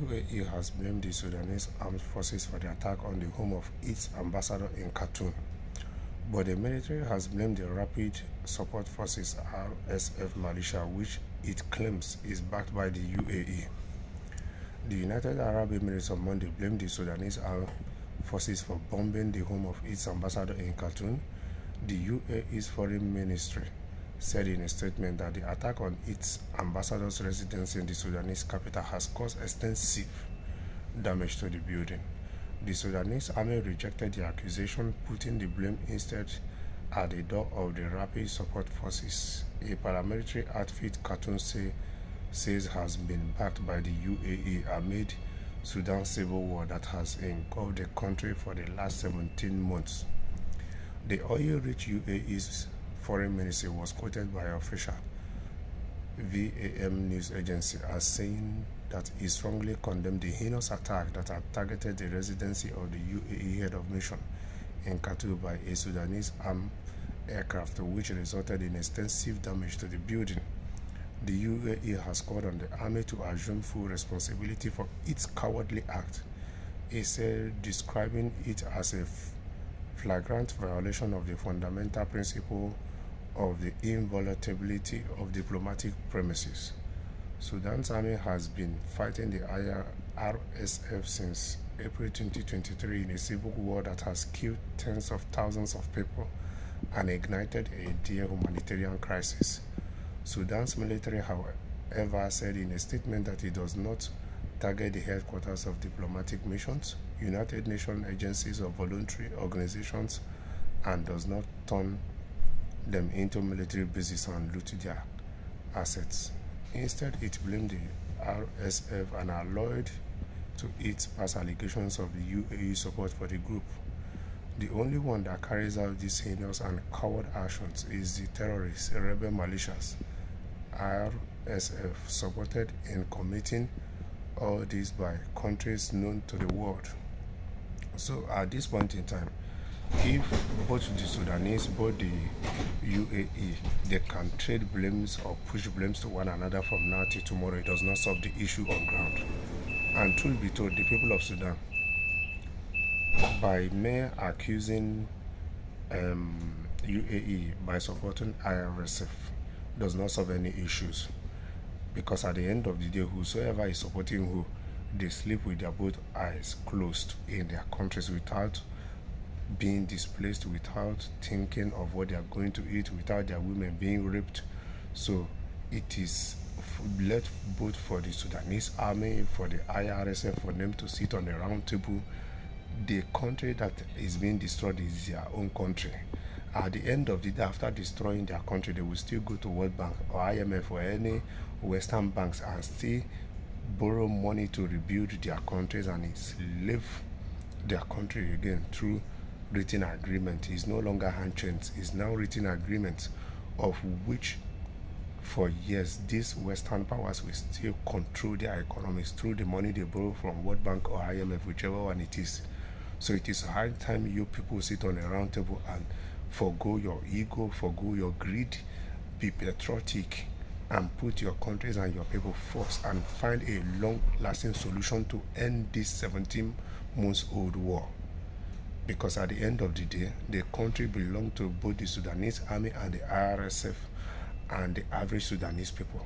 UAE has blamed the Sudanese armed forces for the attack on the home of its ambassador in Khartoum, but the military has blamed the Rapid Support Forces (RSF) militia, which it claims is backed by the UAE. The United Arab Emirates on Monday blamed the Sudanese armed forces for bombing the home of its ambassador in Khartoum. The UAE's foreign ministry said in a statement that the attack on its ambassador's residence in the Sudanese capital has caused extensive damage to the building. The Sudanese army rejected the accusation, putting the blame instead at the door of the Rapid Support Forces, a paramilitary outfit Khartoum says has been backed by the UAE amid Sudan's civil war that has engulfed the country for the last 17 months. The oil-rich UAE's foreign ministry was quoted by official VAM news agency as saying that it strongly condemned the heinous attack that had targeted the residency of the UAE head of mission in Khartoum by a Sudanese armed aircraft, which resulted in extensive damage to the building. The UAE has called on the army to assume full responsibility for its cowardly act. It said, describing it as a flagrant violation of the fundamental principle of the inviolability of diplomatic premises. Sudan's army has been fighting the RSF since April 2023 in a civil war that has killed tens of thousands of people and ignited a dire humanitarian crisis. Sudan's military, however, said in a statement that it does not target the headquarters of diplomatic missions, United Nations agencies or voluntary organizations, and does not turn them into military bases and loot their assets. Instead, it blamed the RSF and allude to its past allegations of the UAE support for the group. The only one that carries out these heinous and coward actions is the terrorist rebel militias RSF, supported in committing all this by countries known to the world. So at this point in time, if both the Sudanese, both the UAE, they can trade blames or push blames to one another from now till tomorrow, it does not solve the issue on ground. And truth be told, the people of Sudan, by mere accusing UAE by supporting IRSF, does not solve any issues, because at the end of the day, whosoever is supporting who, they sleep with their both eyes closed in their countries without being displaced, without thinking of what they are going to eat, without their women being raped. So it is left both for the Sudanese army, for the IRSF, for them to sit on a round table. The country that is being destroyed is their own country. At the end of the day, after destroying their country, they will still go to World Bank or IMF or any Western banks and still borrow money to rebuild their countries and enslave their country again through written agreement. It's no longer handshakes, it's now written agreements, of which for years these Western powers will still control their economies through the money they borrow from World Bank or IMF, whichever one it is. So it is high time you people sit on a round table and forgo your ego, forgo your greed, be patriotic, and put your countries and your people first and find a long-lasting solution to end this 17-month-old war. Because at the end of the day, the country belongs to both the Sudanese army and the IRSF and the average Sudanese people.